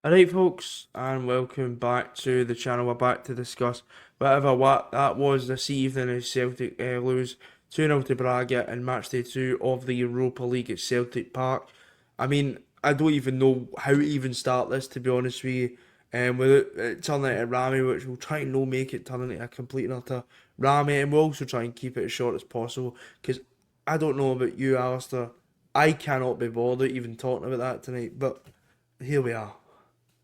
Alright folks, and welcome back to the channel. We're back to discuss whatever what that was this evening as Celtic lose 2-0 to Braga in match day 2 of the Europa League at Celtic Park. I mean, I don't even know how to even start this, to be honest with you. Without it turning into Rami, which we'll try and no make it turn into a complete and utter Rami, and we'll also try and keep it as short as possible, because I don't know about you, Alistair. I cannot be bothered even talking about that tonight, but here we are.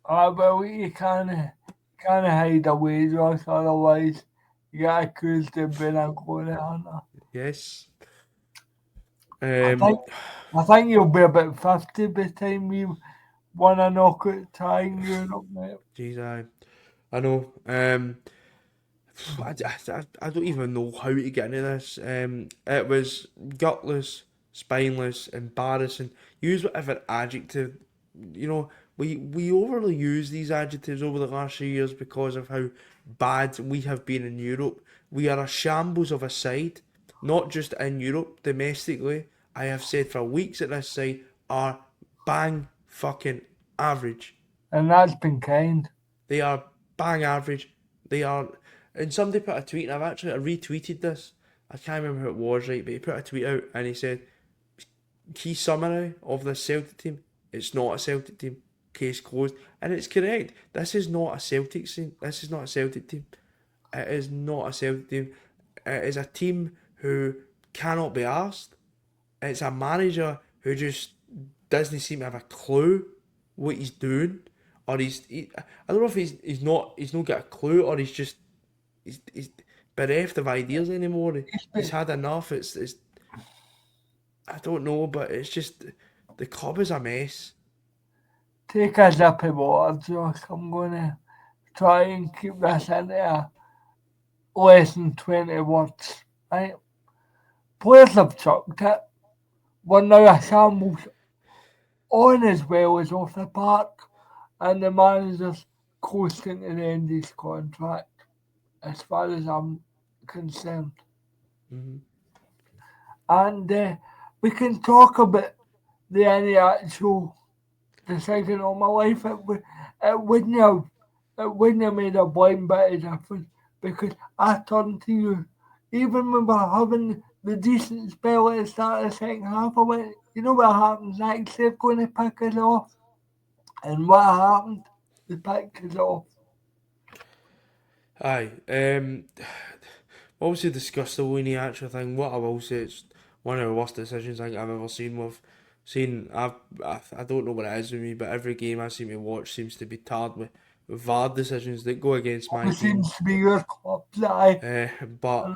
Well, you can't hide away, Josh, otherwise you get accused of being a glory hunter. Yes. I Um, think I think you'll be about 50 by the time you won a knockout tie in Europe, mate. Geez, I know. I don't even know how to get into this. It was gutless, spineless, embarrassing. Use whatever adjective. You know, we overly use these adjectives over the last few years because of how bad we have been in Europe. We are a shambles of a side, not just in Europe, domestically. I have said for weeks that this side are bang fucking average. And that's been kind. They are bang average. They are. And somebody put a tweet, and I retweeted this. I can't remember who it was, right? But he put a tweet out and he said, key summary of this Celtic team, it's not a Celtic team. Case closed. And it's correct. This is not a Celtic team. This is not a Celtic team. It is not a Celtic team. It is a team who cannot be asked. It's a manager who just doesn't seem to have a clue what he's doing, or I don't know if he's not got a clue, or he's bereft of ideas anymore. He's had enough. It's I don't know, but it's just the club is a mess. Take a sip of water, Josh. I'm going to try and keep this into less than 20 words, right? Players have chucked it. We're now a shambles on as well as off the park, and the manager's coasting to the end of his contract, as far as I'm concerned. Hmm. And we can talk about any actual decision of my life. It wouldn't have made a blind bit of difference because I turned to you. Even when we're having the decent spell at the start of the second half, I went, you know what happens next? They're going to pick us off. And what happened? They picked us off. Aye. Obviously discussed the Winnie actual thing. What I will say, it's one of the worst decisions I think I've ever seen. I don't know what it is with me, but every game I seem to watch seems to be tarred with VAR decisions that go against my It team. seems to be your club that But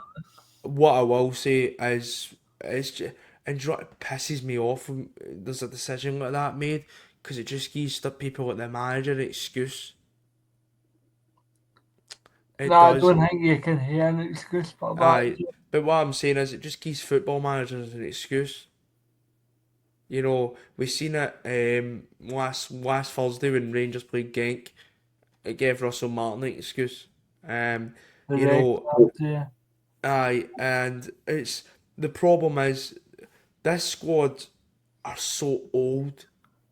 what I will say is, it pisses me off when there's a decision like that made, because it just gives the people like the manager an excuse. no, It I does. don't think you can hear an excuse for that. Aye, but what I'm saying is, it just gives football managers an excuse. You know, we seen it last Thursday when Rangers played Genk. It gave Russell Martin an excuse. The You red know, card, yeah. aye, and it's the problem is this squad are so old.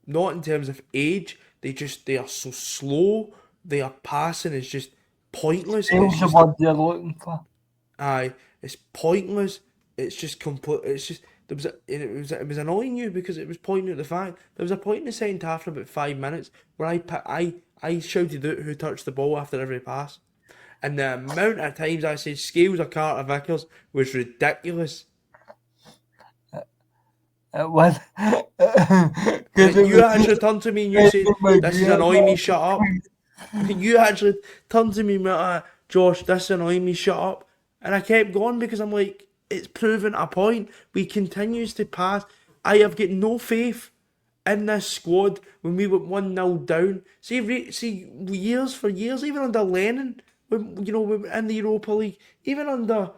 Not in terms of age, they are so slow. Their passing is just pointless. It's Sales the just word you're looking for. aye, it's pointless. It's just complete. It's just it was annoying you because it was pointing at the fact there was a point in the second half for about 5 minutes where I shouted out who touched the ball after every pass, and the amount of times I said Scales or Carter Vickers was ridiculous. It was And because then it you was actually turned to me and you said, Eddie "This is McGregor. annoying me. Shut up." You actually turned to me and went, Josh, this is annoying me, shut up. And I kept going because I'm like, it's proven a point. We continues to pass. I have got no faith in this squad when we went 1-0 down. See, years for years, even under Lennon, we were in the Europa League, even under,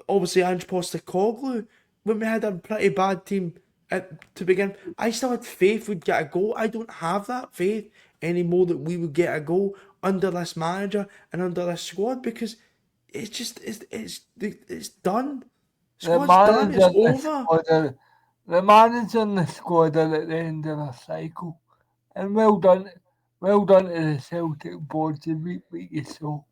obviously, Ange Postecoglou, when we had a pretty bad team to begin, I still had faith we'd get a goal. I don't have that faith anymore that we would get a goal under this manager and under this squad, because it's just it's done. The Squad's done. manager It's and the over. squad are, the manager and the squad are at the end of a cycle. And well done. well done to the Celtic board to beat you so.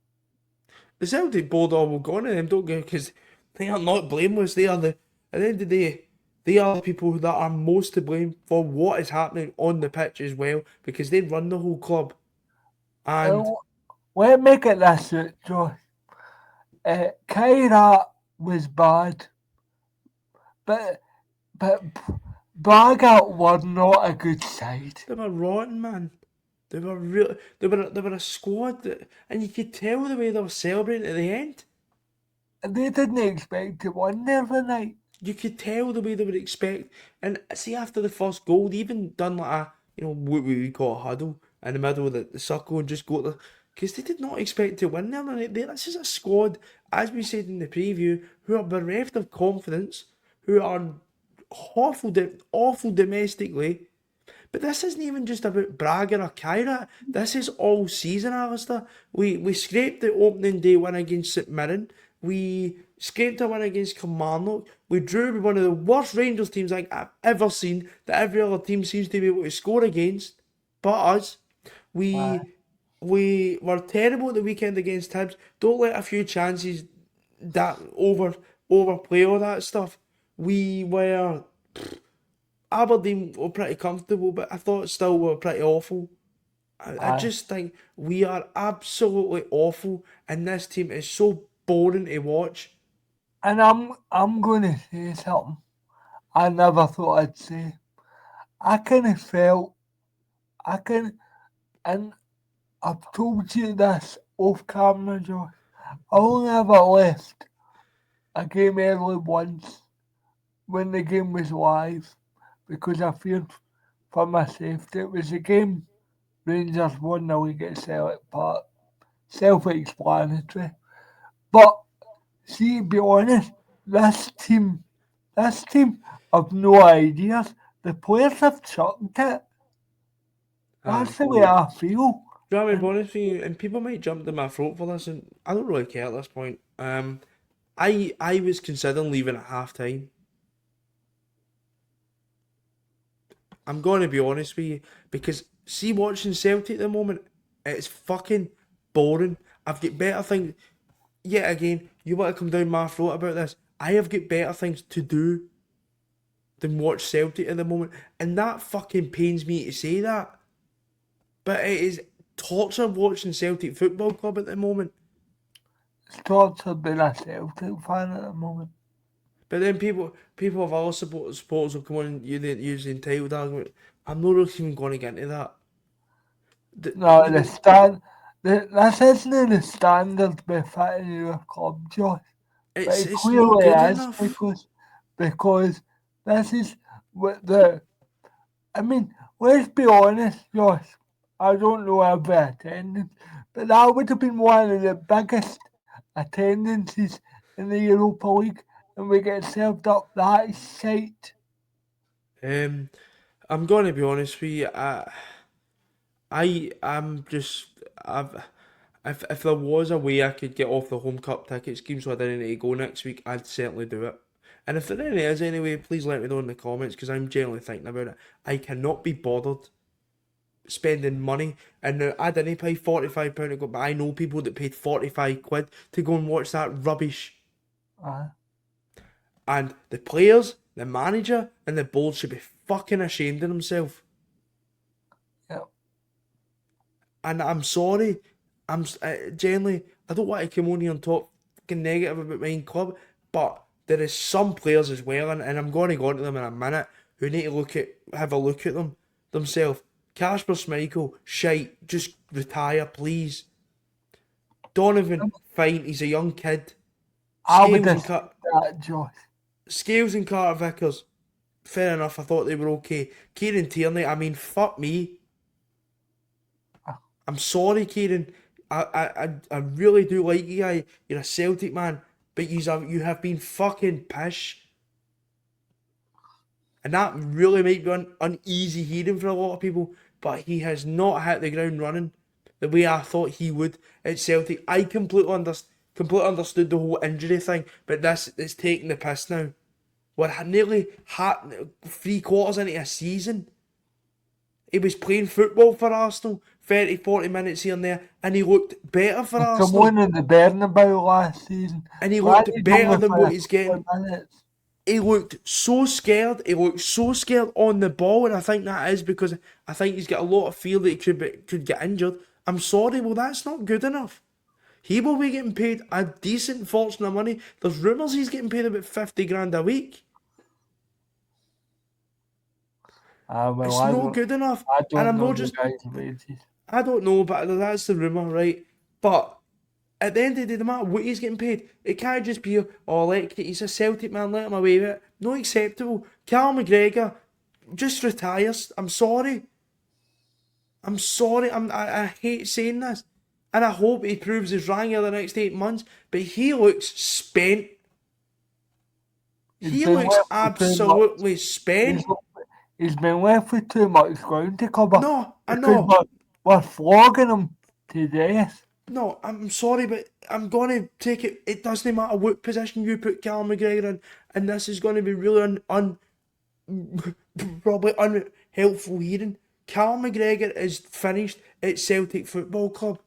The Celtic board all will go on to them, don't get because they are not blameless. They are the at the end of the day, they are the people that are most to blame for what is happening on the pitch as well, because they run the whole club. And Uh, let me get this right, Josh. Kyra was bad, but but Braga were not a good side. they were rotten, man. They were real. They were a squad that, and you could tell the way they were celebrating at the end. And they didn't expect to win the other night. You could tell the way they would expect. And see, after the first goal, they even done like a, what we call a huddle in the middle of the circle and just go to, because they did not expect to win there. This is a squad, as we said in the preview, who are bereft of confidence, who are awful domestically. But this isn't even just about Braga or Kyra. This is all season, Alistair. We scraped the opening day win against St Mirren. We scraped a win against Kilmarnock. We drew with one of the worst Rangers teams I've ever seen, that every other team seems to be able to score against. But us, Aye. we were terrible at the weekend against Hibs. Don't let a few chances that overplay all that stuff. We were Aberdeen were pretty comfortable, but I thought still we were pretty awful. I Aye. just think we are absolutely awful, and this team is so boring to watch. And I'm gonna say something I never thought I'd say. I kinda felt I can and I've told you this off camera, Josh. I only ever left a game early once when the game was live because I feared for my safety. It was a game Rangers won the league at Celtic Park. Self-explanatory. But see, to be honest, this team have no ideas. The players have chucked it. Aye. That's the way I feel. Do you know what I mean, And honest with you? And people might jump to my throat for this, and I don't really care at this point. I was considering leaving at half time. I'm going to be honest with you, because see, watching Celtic at the moment, it's fucking boring. I've got better things. Yet again, you want to come down my throat about this? I have got better things to do than watch Celtic at the moment, and that fucking pains me to say that. But it is torture watching Celtic Football Club at the moment. it's tortured being a Celtic fan at the moment. But then people of other supporters will come on and use the entitled argument. I'm not really even going to get into that. No, You know, this isn't the standard befitting your club, Josh. But it it's not clearly good is enough. because this is what the. I mean, let's be honest, Josh. I don't know about attendance, but that would have been one of the biggest attendances in the Europa League, and we get served up that shite. Um, I'm going to be honest with you. I'm just I've if there was a way I could get off the home cup ticket scheme so I didn't need to go next week, I'd certainly do it. And if there any is anyway, please let me know in the comments because I'm genuinely thinking about it. I cannot be bothered spending money, and now I didn't pay £45 to go, but I know people that paid 45 quid to go and watch that rubbish. Uh, And the players, the manager, and the board should be fucking ashamed of themselves. yeah. And I'm sorry, generally, I don't want to come on here and talk fucking negative about my own club, but there is some players as well, and I'm going to go into them in a minute, who need to have a look at them themselves. Kasper Schmeichel, shite, just retire, please. Donovan, fine, he's a young kid. I would Scales have and said Car- that, Josh. Scales and Carter Vickers, fair enough. I thought they were okay. Kieran Tierney, I mean, fuck me. I'm sorry, Kieran. I really do like you, guy. You're a Celtic man, but you have been fucking pish, and that really might be uneasy hearing for a lot of people. But he has not hit the ground running the way I thought he would at Celtic. I completely understood the whole injury thing, but this is taking the piss now. We're nearly 3/4 into a season. He was playing football for Arsenal, 30, 40 minutes here and there, and he looked better for Arsenal. Someone in the Bernabeu last season. And he looked Granted, better only than for what a he's couple getting. of minutes. He looked so scared. He looked so scared on the ball, and I think that is because I think he's got a lot of fear that he could get injured. I'm sorry, well, that's not good enough. He will be getting paid a decent fortune of money. There's rumours he's getting paid about 50 grand a week. Well, It's I not don't, good enough. I And don't I'm know not the just, guy's wages. I don't know, but that's the rumour, right? But at the end of the day, no matter what he's getting paid, it can't just be, oh, like, he's a Celtic man, let him away with it. Not acceptable. Cal McGregor just retires. I'm sorry. I'm sorry. I hate saying this. And I hope he proves he's wrong in the next 8 months, but he looks spent. He's He been looks left with too much. absolutely spent. He's been left with too much ground to cover No, I because know. we're flogging him to death. No, I'm sorry, but I'm going to take it. It doesn't matter what position you put Callum McGregor in, and this is going to be really probably unhelpful hearing. Callum McGregor is finished at Celtic Football Club.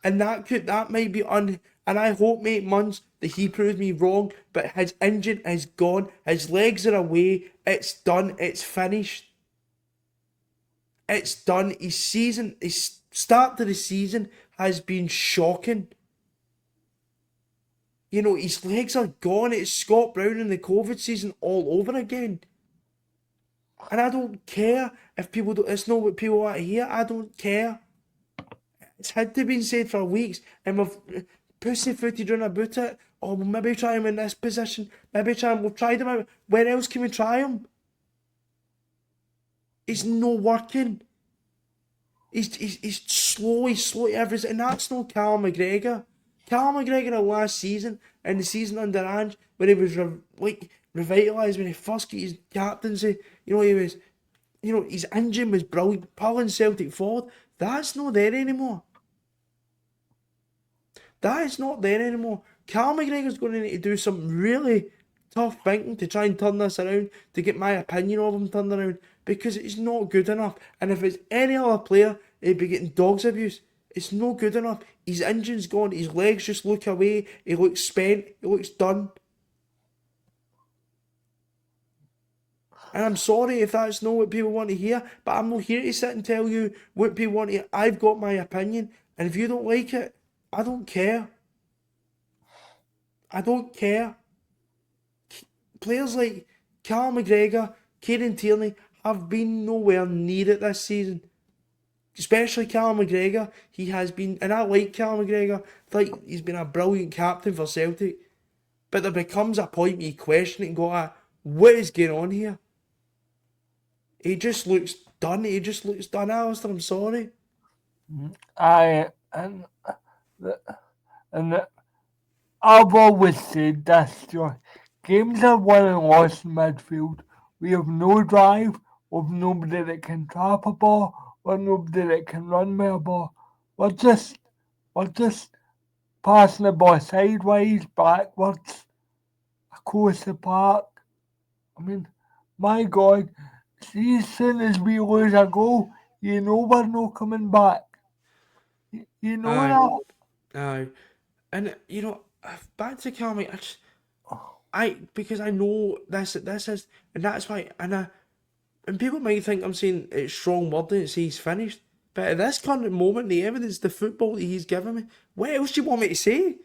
And that might be and I hope, mate, months that he proves me wrong, but his engine is gone, his legs are away, it's done, it's finished. It's done. His start to the season has been shocking. You know, his legs are gone. It's Scott Brown in the COVID season all over again. And I don't care if people don't, it's not what people want to hear. I don't care. It's had to be said for weeks, and we've pussyfooted on about it. Oh, we'll maybe try him in this position. We've tried him out. Where else can we try him? It's not working. He's slow to everything, and that's no Callum McGregor. Callum McGregor in last season, and the season under Ange, when he was revitalised, when he first got his captaincy, his engine was brilliant, pulling Celtic forward. That's not there anymore. That is not there anymore. Callum McGregor's going to need to do some really tough thinking to try and turn this around, to get my opinion of him turned around, because it's not good enough. And if it's any other player, he'd be getting dog's abuse. It's not good enough. His engine's gone, his legs just look away, he looks spent, he looks done. And I'm sorry if that's not what people want to hear, but I'm not here to sit and tell you what people want to hear. I've got my opinion, and if you don't like it, I don't care. I don't care. Players like Callum McGregor, Kieran Tierney have been nowhere near it this season. Especially Callum McGregor. He has been, and I like Callum McGregor. I think he's been a brilliant captain for Celtic. But there becomes a point where you question it and go, what is going on here? He just looks done. Alistair, I'm sorry. I've always said this, Joy. Games are won and lost in midfield. We have no drive, we've nobody that can trap a ball, or nobody that can run with a ball. We're just passing the ball sideways, backwards, across the park. I mean, my God, see, as soon as we lose a goal, you know we're not coming back. You know that. Aye. And back to Callum, because I know this is, and that's why, and people might think I'm saying it's strong wording to say he's finished, but at this current moment, the evidence, the football that he's given me, what else do you want me to say?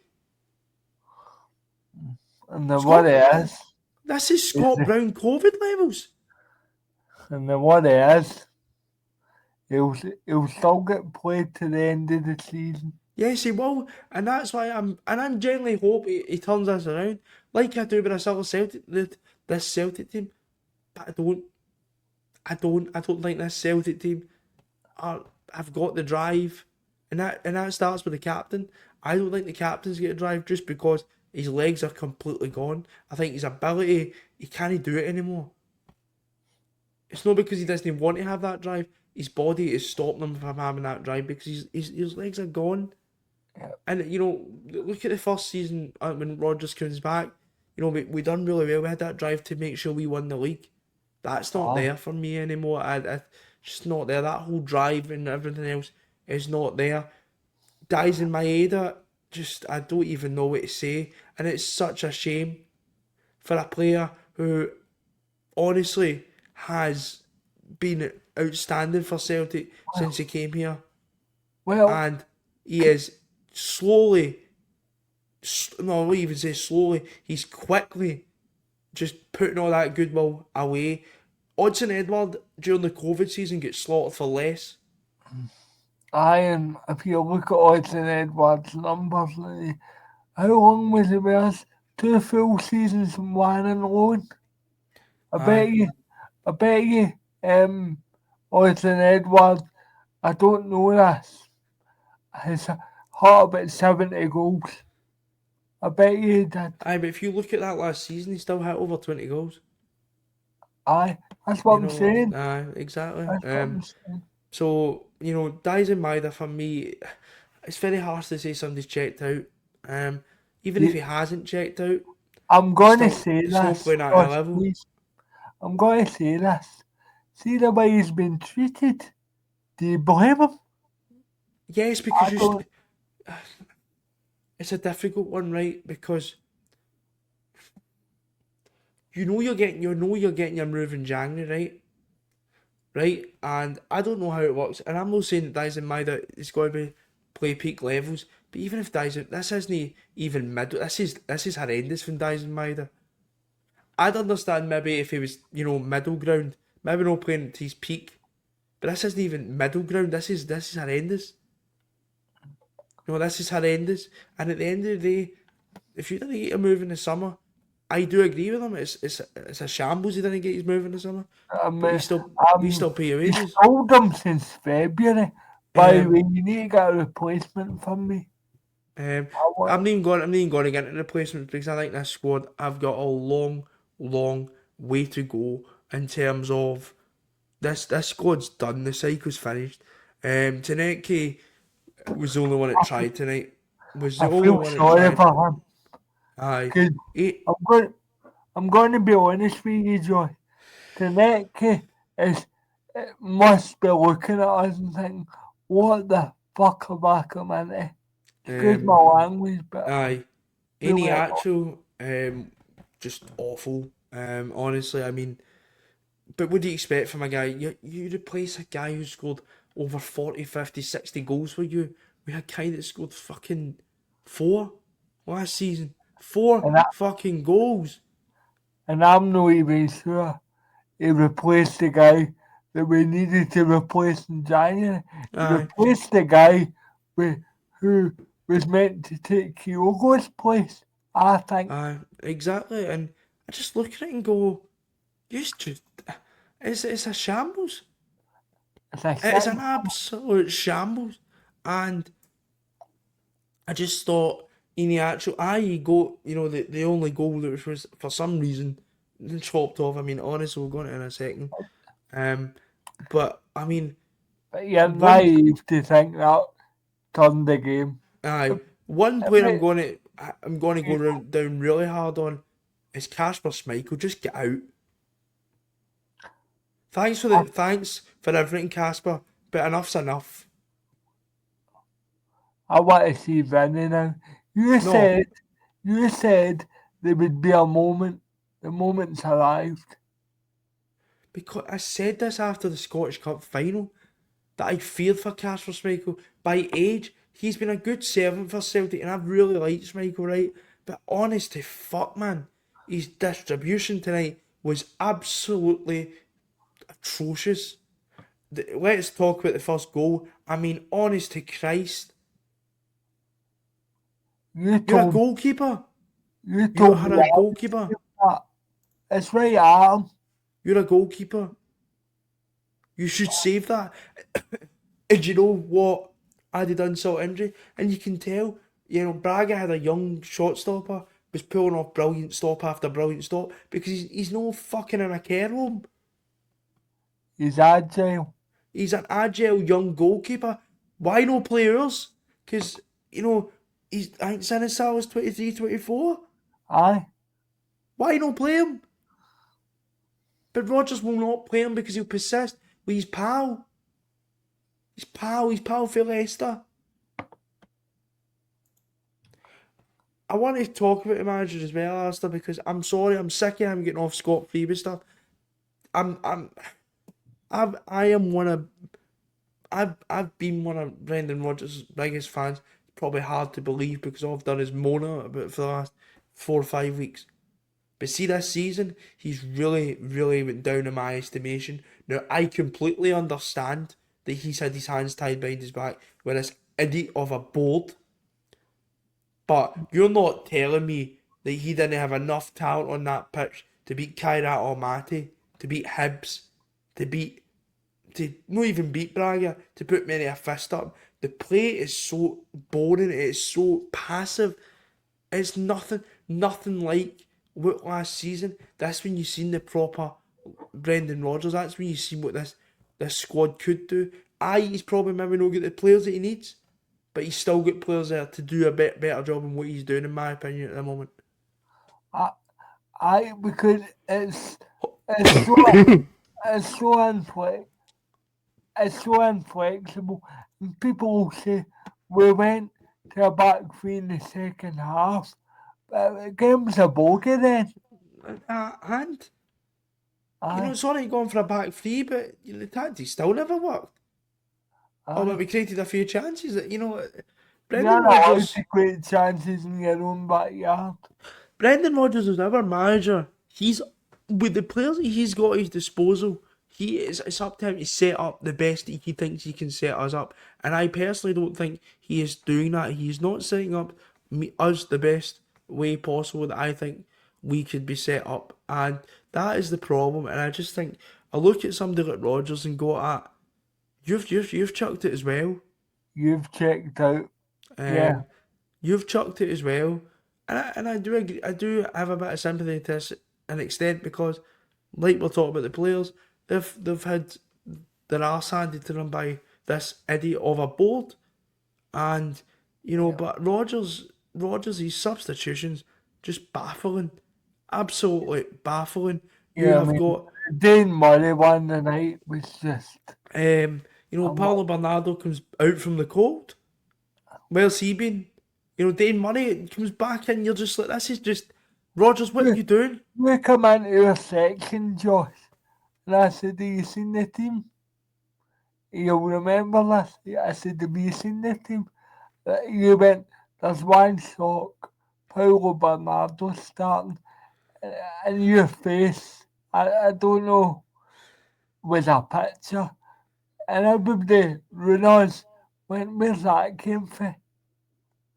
And the Scott, what it is, this is Scott Brown COVID levels. and the what it is, he'll still get played to the end of the season. Yes, he will, and that's why I'm genuinely hope he turns this around, like I do with this Celtic team. But I don't think this Celtic team have got the drive, and that starts with the captain. I don't think the captain's got a drive just because his legs are completely gone. I think his ability, he can't do it anymore. It's not because he doesn't want to have that drive. His body is stopping him from having that drive because his legs are gone. Yep. And look at the first season when Rodgers comes back. We done really well. We had that drive to make sure we won the league. That's not Aye. there for me anymore. Just not there. That whole drive and everything else is not there. Dies in Maeda, just I don't even know what to say, and it's such a shame for a player who honestly has been outstanding for Celtic since he came here, Well, and he is slowly, no, I won't even say slowly, he's quickly just putting all that goodwill away. Odson Edward during the COVID season gets slaughtered for less. and if you look at Odson Edwards' numbers, like, how long was he with us? 2 full seasons and one on loan. I Aye, bet you, I bet you, Odson Edwards, I don't know this, has hit about 70 goals. I bet you he did. aye, but if you look at that last season, he still had over 20 goals. Aye, that's what I'm saying. Aye, exactly. That's what I'm saying. So, Dies in Maida for me, it's very harsh to say somebody's checked out. Even if You, he hasn't checked out, I'm he's going to still say he's still this, playing at a Josh, level. please. I'm going to say this. See the way he's been treated? Do you blame him? Yes, I because don't. it's a difficult one, right? Because you're getting your move in January, right? Right? And I don't know how it works. And I'm not saying that Dies in Maida is going to be play peak levels, but even if this isn't even middle. This is horrendous from Dies in Maida. I'd understand maybe if he was, middle ground, maybe not playing at his peak, but this isn't even middle ground. This is horrendous. This is horrendous. And at the end of the day, if you didn't get a move in the summer, I do agree with him. It's a shambles he didn't get his move in the summer, Um, but uh, we still pay your he's wages. told him since February. By the Um, way, you need to get a replacement for me. um, I I'm want not even going to get into replacements because I think this squad I've got a long, long way to go in terms of this squad's done. The cycle's finished. Taneki was the only one that tried tonight. Was the I only feel one that sorry tried. for him. Aye. 'Cause He, I'm going to be honest with you, Joy. Taneki must be looking at us and thinking, what the fuck have I come into? Excuse um, my language, but I aye. feel Any like actual, just awful. Honestly, I mean, but what do you expect from a guy? You replace a guy who scored over 40, 50, 60 goals for you with a guy that scored fucking 4 last season. Four and, I, fucking goals. and I'm not even sure he replaced the guy that we needed to replace in January. He Aye, replaced the guy who was meant to take Kyogo's place, I think. aye, exactly. And I just look at it and go, just, it's a shambles. As I It is said, an absolute shambles. And I just thought in the actual you go the only goal that was for some reason chopped off. I mean, honestly, we'll go into it in a second. Um, but I mean, but you're one naive to think that turned the game. aye, one It player may- I'm going to go down really hard on is Kasper Schmeichel. Just get out. Thanks for everything, Casper. But enough's enough. I want to see Vinny now. You No, said, you said there would be a moment. The moment's arrived. because I said this after the Scottish Cup final that I feared for Casper Schmeichel. By age, he's been a good servant for Celtic, and I've really liked Schmeichel, right? But honest to fuck, man, his distribution tonight was absolutely atrocious. Let's talk about the first goal. I mean, honest to Christ, You you're a told goalkeeper. you You told me are a goalkeeper. that. It's right at him. You're a goalkeeper. You should save that. And you know what? Added insult injury, and you can tell. Braga had a young shot stopper, was pulling off brilliant stop after brilliant stop because he's no fucking in a care home. He's agile. He's an agile young goalkeeper. Why no players? Because I think Sinisal is 23, 24. Aye. Why not play him? But Rodgers will not play him because he'll persist with his pal. His pal Phil Leicester. I want to talk about the manager as well, Alistair, because I'm sorry, I'm sick of him getting off scot-free with stuff. I've been one of Brendan Rodgers' biggest fans. It's probably hard to believe because all I've done is moan about it for the last 4 or 5 weeks. But see, this season, he's really, really went down in my estimation. Now, I completely understand that he's had his hands tied behind his back with this idiot of a board. But you're not telling me that he didn't have enough talent on that pitch to beat Kairat Almaty, to beat Hibs, to not even beat Braga, to put many a fist up. The play is so boring, it is so passive. It's nothing like what last season. That's when you seen the proper Brendan Rodgers. That's when you seen what this squad could do. He's probably maybe not got the players that he needs, but he's still got players there to do a bit better job than what he's doing, in my opinion, at the moment. Because it's so inflexible, and people will say we went to a back three in the second half, but the game was a bogey then. And it's alright going for a back three, but the tactics still never worked. But we created a few chances. Brendan Rodgers. Great chances in your own backyard. Brendan Rodgers is our manager. He's with the players that he's got at his disposal. It's up to him to set up the best that he thinks he can set us up. And I personally don't think he is doing that. He's not setting up us the best way possible that I think we could be set up. And that is the problem. And I just think I look at somebody like Rodgers and go, you've chucked it as well. You've checked out. Yeah. You've chucked it as well. And I do agree, I do have a bit of sympathy to this an extent because, like we're talking about the players, they've had their arse handed to them by this idiot of a board, and but Rodgers, his substitutions just baffling, absolutely baffling. Got Dane Murray one the night was just. Paulo Bernardo comes out from the cold. Where's he been? Dane Murray comes back in. You're just like, this is just Rodgers. What are you doing? We come into a section, Josh, and I said, "Do you seen the team?" You'll remember this. I said, "Have you seen the team?" You went, "There's one shock. Paulo Bernardo starting," and your face. I don't know, with a picture, and everybody, Runers, went, "Where's that came from?"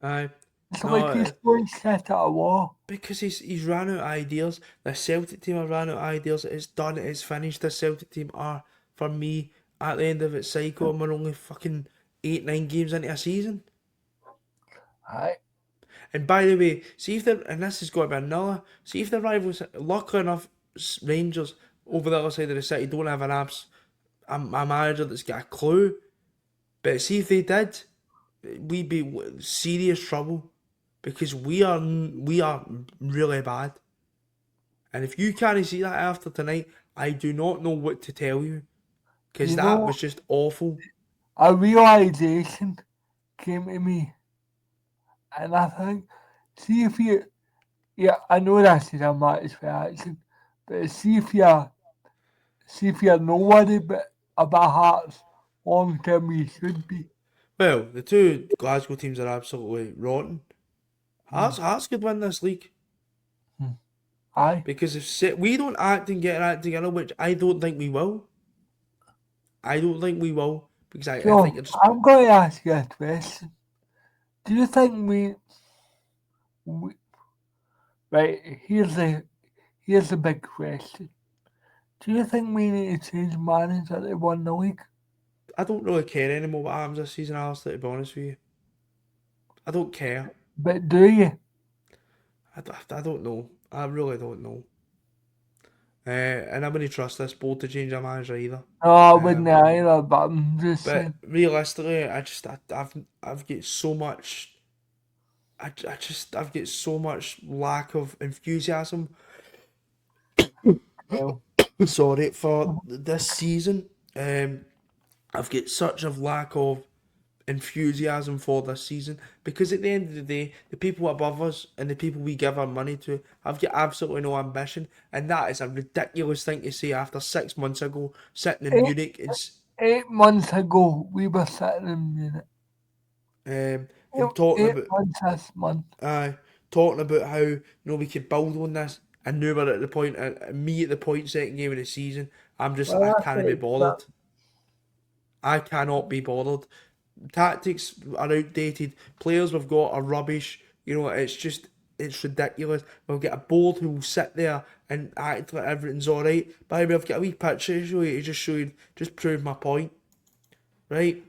Aye. It's like he's going to set at a wall. Because he's ran out of ideas. The Celtic team have ran out of ideas. It's done. It's finished. The Celtic team are, for me, at the end of its cycle, and we're only fucking 8-9 games into a season. Aye. And by the way, see if this has got to be another. See if the rivals, luckily enough, Rangers over the other side of the city don't have a manager that's got a clue. But see if they did, we'd be in serious trouble because we are really bad. And if you can't see that after tonight, I do not know what to tell you because that was just awful. A realisation came to me, and I think, see if you, I know this is a match reaction, but see if you're not worried about Hearts long term, you should be. Well, the two Glasgow teams are absolutely rotten. Hearts could win this league. Aye. Because if we don't act and get it together, which I don't think we will. Because I think it's just... I'm going to ask you a question. Do you think we right, here's the big question. Do you think we need to change manager to win the league? I don't really care anymore what happens this season, Alistair, to be honest with you. I don't care. But do you? I don't know. I really don't know. And I wouldn't trust this board to change a manager either. No, I wouldn't either, but I'm just saying. Realistically, I've got so much... I've got so much lack of enthusiasm. sorry, for this season. I've got such a lack of enthusiasm for this season because at the end of the day, the people above us and the people we give our money to have got absolutely no ambition, and that is a ridiculous thing to say after 6 months ago sitting in Eight, Munich and 8 months ago, we were sitting in Munich. and talking Eight about months this month. talking about how we could build on this, and now we're at the point, me at the point second game of the season, I'm just Well, I I can't be think that bothered. I cannot be bothered. Tactics are outdated. Players we've got are rubbish. It's ridiculous. We've got a board who will sit there and act like everything's alright. By the way, I've got a wee picture to show you to just prove my point. Right?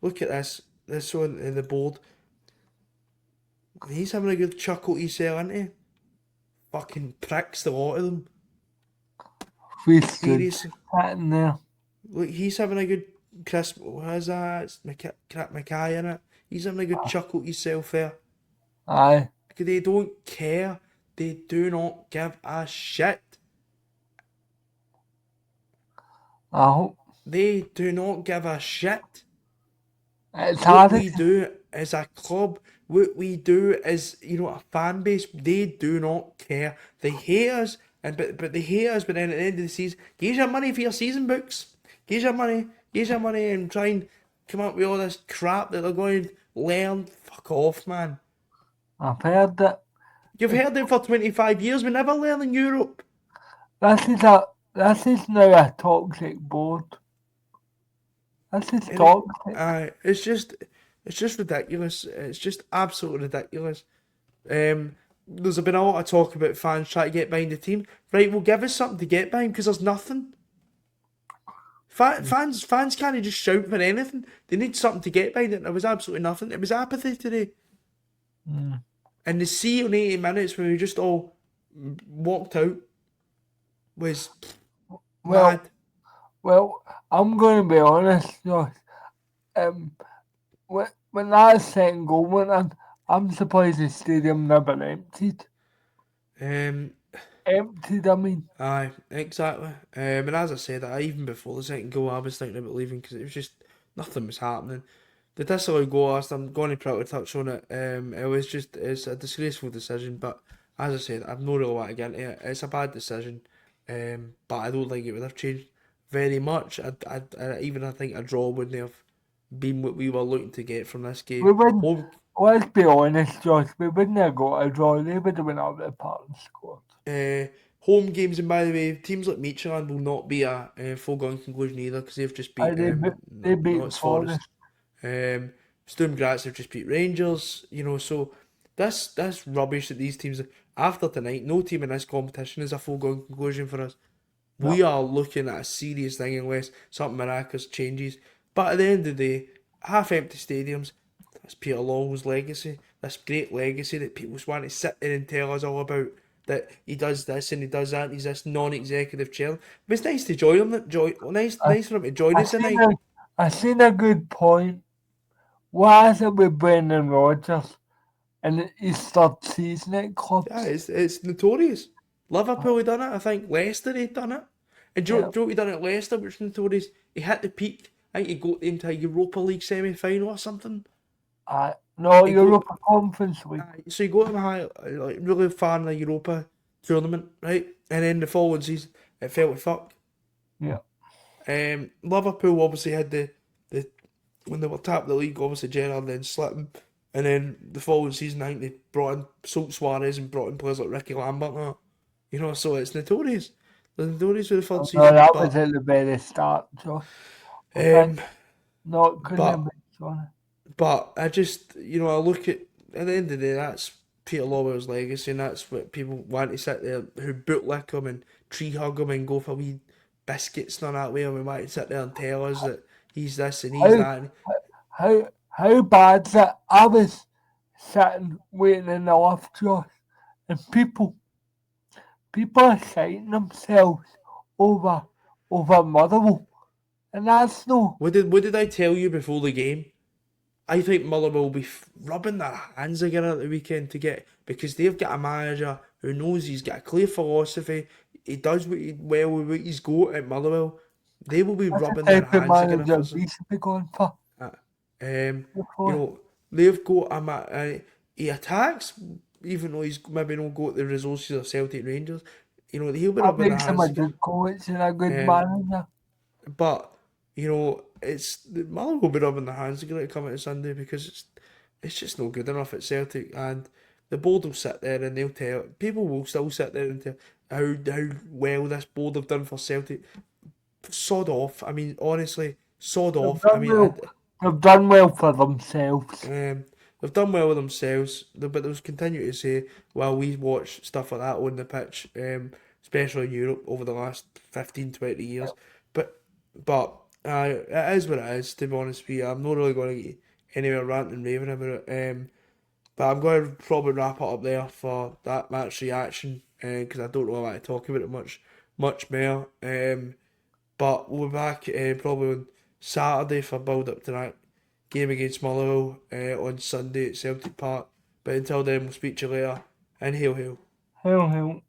Look at this. This one in the board. He's having a good chuckle to himself, isn't he? Fucking pricks, the lot of them. we stood Seriously. sitting there. Look, he's having a good crisp. What is that? It's Mackay in it. He's having a good chuckle to himself there. Aye. Because they don't care. They do not give a shit. I hope They do not give a shit. it's What hard. we do as a club, what we do as a fan base, they do not care. They hate us, but they hate us. But then at the end of the season, give your money for your season books. Give your money, and try and come up with all this crap that they're going to learn. Fuck off, man. I've heard that You've heard it for 25 years. We never learn in Europe. this is now a toxic board. This is toxic. It's just ridiculous. It's just absolutely ridiculous. There's been a lot of talk about fans trying to get behind the team. Right, well, give us something to get behind because there's nothing. Fans can't just shout for anything. They need something to get behind it. There was absolutely nothing. It was apathy today. And the C on 80 minutes when we just all walked out was mad. Well, I'm going to be honest, Josh. When that second goal went in, I'm surprised the stadium never emptied. Emptied, I mean. Aye, exactly. And as I said, even before the second goal, I was thinking about leaving because it was just nothing was happening. The disallowed goal, I'm going to probably touch on it. It's a disgraceful decision, but as I said, I've no real want to get into it. It's a bad decision, but I don't think it would have changed very much. I think a draw wouldn't have been what we were looking to get from this game. We wouldn't. Let's be honest, Josh. We wouldn't have got a draw. They would have been out of the part and scored. Home games, and by the way, teams like Midtjylland will not be a foregone conclusion either because they've just beat They beat Notts Forest. Sturm Graz have just beat Rangers, so this rubbish that these teams after tonight, no team in this competition is a foregone conclusion for us. No. We are looking at a serious thing unless something miraculous changes. But at the end of the day, half empty stadiums, that's Peter Lawwell's legacy, this great legacy that people just want to sit there and tell us all about. That he does this and he does that. He's this non-executive chair. But it's nice to join him. Nice for him to join us tonight. I seen a good point. Why is it with Brendan Rodgers and his third season at clubs? Yeah, it's notorious. Liverpool had done it. I think Leicester had done it. And Joe he done it at Leicester, which is notorious. He hit the peak. I think he got into a Europa League semi-final or something. Europa Conference League. So you go to really far in the Europa tournament, right? And then the following season, it fell to fuck. Yeah. Liverpool obviously had the when they were top of the league, obviously Gerrard then slipped him. And then the following season, I think they brought in Suarez and brought in players like Ricky Lambert. So it's notorious. They're notorious for the third season. That was at the very start, Josh. Couldn't have been on. But I just, I look at the end of the day, that's Peter Lawwell's legacy, and that's what people want to sit there, who bootlick him and tree hug him and go for wee biscuits and all that way, and we want to sit there and tell us that he's this and he's that. How bad's it? I was sitting waiting in the lift, Josh, and people are citing themselves over Motherwell, and that's no. What did I tell you before the game? I think Motherwell will be rubbing their hands again at the weekend because they've got a manager who knows he's got a clear philosophy. he does well with what he's got at Motherwell, they will be That's the rubbing their type of hands together manager for some. we should be going for. Uh, you Before. know, they've got he attacks, even though he's maybe not got the resources of Celtic Rangers. You know, he'll be That rubbing their makes him hands a together. good coach and a good Um, manager. but you know, Motherwell will be rubbing their hands together to come out Sunday because it's just not good enough at Celtic, and the board will sit there and they'll tell people will still sit there and tell how well this board have done for Celtic. Sod off. I mean, honestly, sod They've off. I done mean, well. They've done well for themselves. they've done well with themselves, but they'll continue to say, well, we watch stuff like that on the pitch, especially in Europe over the last 15, 20 years. But it is what it is, to be honest with you. I'm not really going to get anywhere ranting and raving about it. But I'm going to probably wrap it up there for that match reaction because I don't know if I to talk about it much more. But we'll be back probably on Saturday for build up to that game against Motherwell on Sunday at Celtic Park. But until then, we'll speak to you later. And hail, hail. Hell, hell.